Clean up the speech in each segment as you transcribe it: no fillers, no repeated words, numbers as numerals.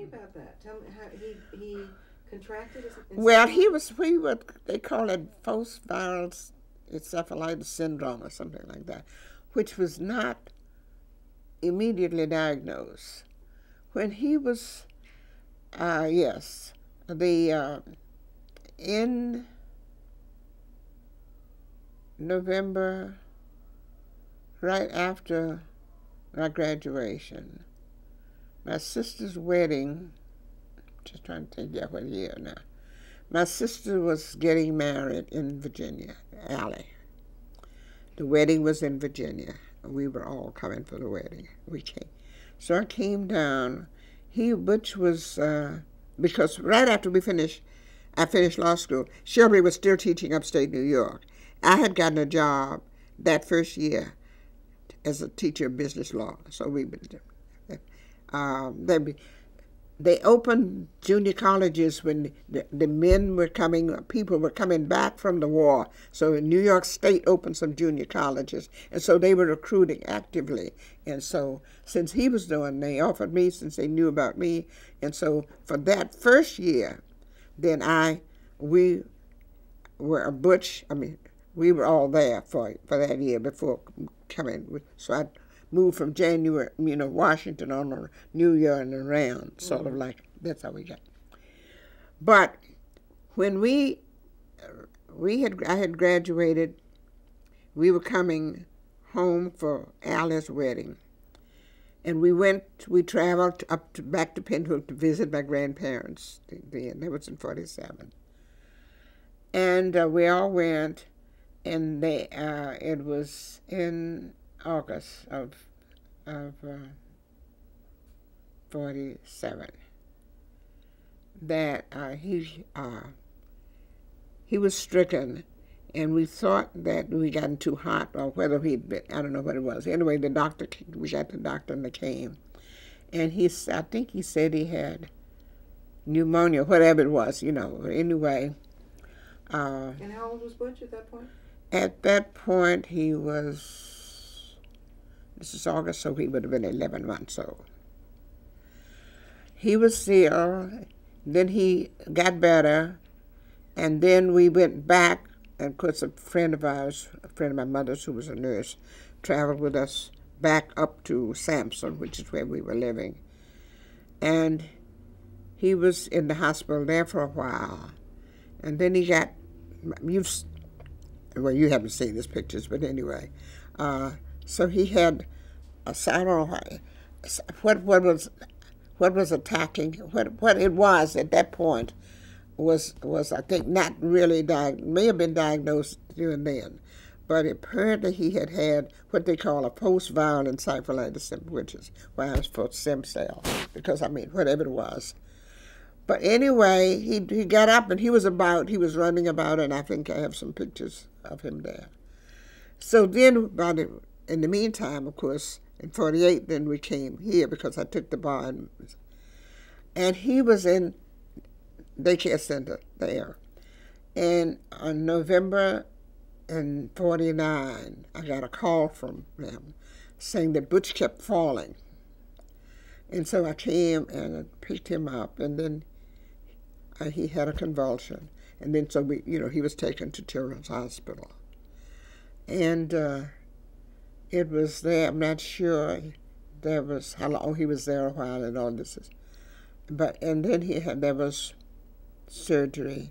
me about that. Tell me how he contracted his. Well, they call it post-viral encephalitis syndrome or something like that, which was not immediately diagnosed. When he was, yes, in November, right after my graduation, my sister's wedding, just trying to think, yeah, what year now. My sister was getting married in Virginia, Alley. The wedding was in Virginia. We were all coming for the wedding. We came. So I came down. Butch was, because right after I finished law school, Shelby was still teaching upstate New York. I had gotten a job that first year as a teacher of business law. So they opened junior colleges when the men were coming, people were coming back from the war. So New York State opened some junior colleges, and so they were recruiting actively. And so since he was doing, they offered me since they knew about me. And so for that first year, then we were all there for that year before coming. So I moved from January, Washington on New Year and around, sort of like, that's how we got. But when I had graduated, we were coming home for Alice's wedding. And we traveled back to Penfield to visit my grandparents. That was in 1947. And we all went, and it was in August of 1947 that he was stricken, and we thought that we gotten too hot, or whether he'd been, I don't know what it was. Anyway, we got the doctor and they came, and I think he said he had pneumonia, whatever it was, anyway. And how old was Butch at that point? At that point, he was, this is August, so he would have been 11 months old. He was ill, then he got better, and then we went back, and of course a friend of my mother's who was a nurse, traveled with us back up to Sampson, which is where we were living. And he was in the hospital there for a while, and then he got, you haven't seen his pictures, but anyway. So he had, I don't know what was attacking, what it was at that point was I think not really may have been diagnosed during then, but apparently he had what they call a post-viral encephalitis, which is why I was for stem cell, because whatever it was. But anyway, he got up and he was running about, and I think I have some pictures of him there. So then, in the meantime, of course, in 1948, then we came here because I took the bar, and he was in daycare center there. And on November in 1949, I got a call from them saying that Butch kept falling. And so I came and I picked him up, and then he had a convulsion. And then so he was taken to Children's Hospital. And it was there, I'm not sure there was how long he was there, a while and all this. And then there was surgery.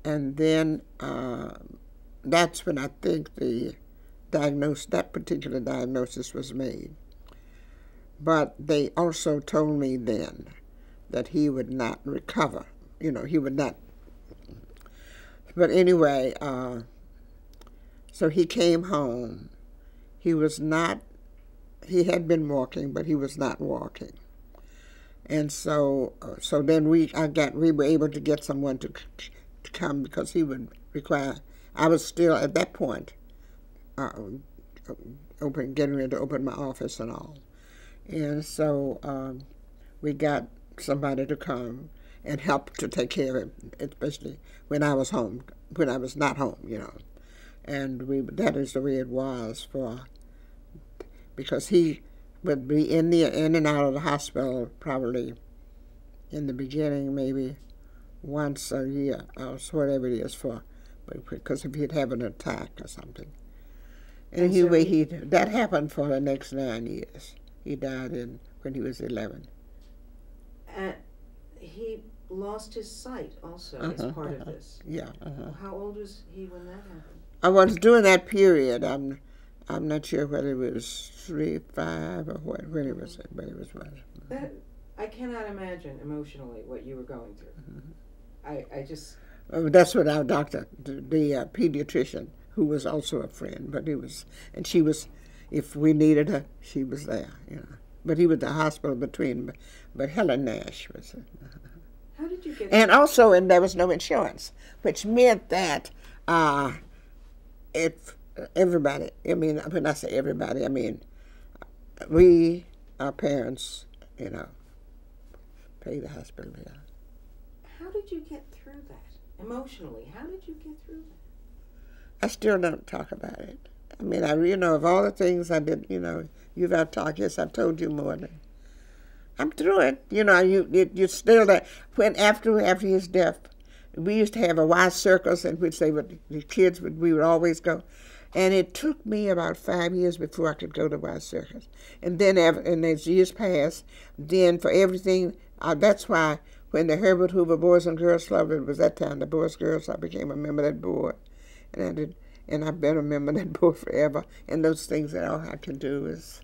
And then that's when I think that particular diagnosis was made. But they also told me then that he would not recover. He would not. But anyway, so he came home. He had been walking, but he was not walking. And so then we were able to get someone to come, because he would require, I was still at that point getting ready to open my office and all. And so we got somebody to come and help to take care of him, especially when I was not home, And that is the way it was because he would be in and out of the hospital probably in the beginning, maybe once a year, or whatever it is for, because if he'd have an attack or something. And anyway, that happened for the next 9 years. He died when he was 11. He lost his sight also as part of this. Yeah. How old was he when that happened? I was during that period. I'm not sure whether it was 3, 5, or what. When it was, but it was one. That I cannot imagine emotionally what you were going through. I just. That's what our doctor, the pediatrician, who was also a friend, but she was, if we needed her, she was there, But he was at the hospital but Helen Nash was. How did you get? And also, there was no insurance, which meant that everybody. I mean, when I say everybody, I mean our parents, pay the hospital bill. How did you get through that emotionally? How did you get through that? I still don't talk about it. I mean, of all the things I did, you've out talked. Yes, I've told you more than. I'm through it. You still that. When after his death, we used to have a Y circus, and we'd say the kids we would always go, and it took me about 5 years before I could go to Y circus, and then as years passed, then for everything, that's why when the Herbert Hoover Boys and Girls Club, it was that time the Boys Girls, I became a member of that board, and I've been a member of that board forever. And those things that all I can do is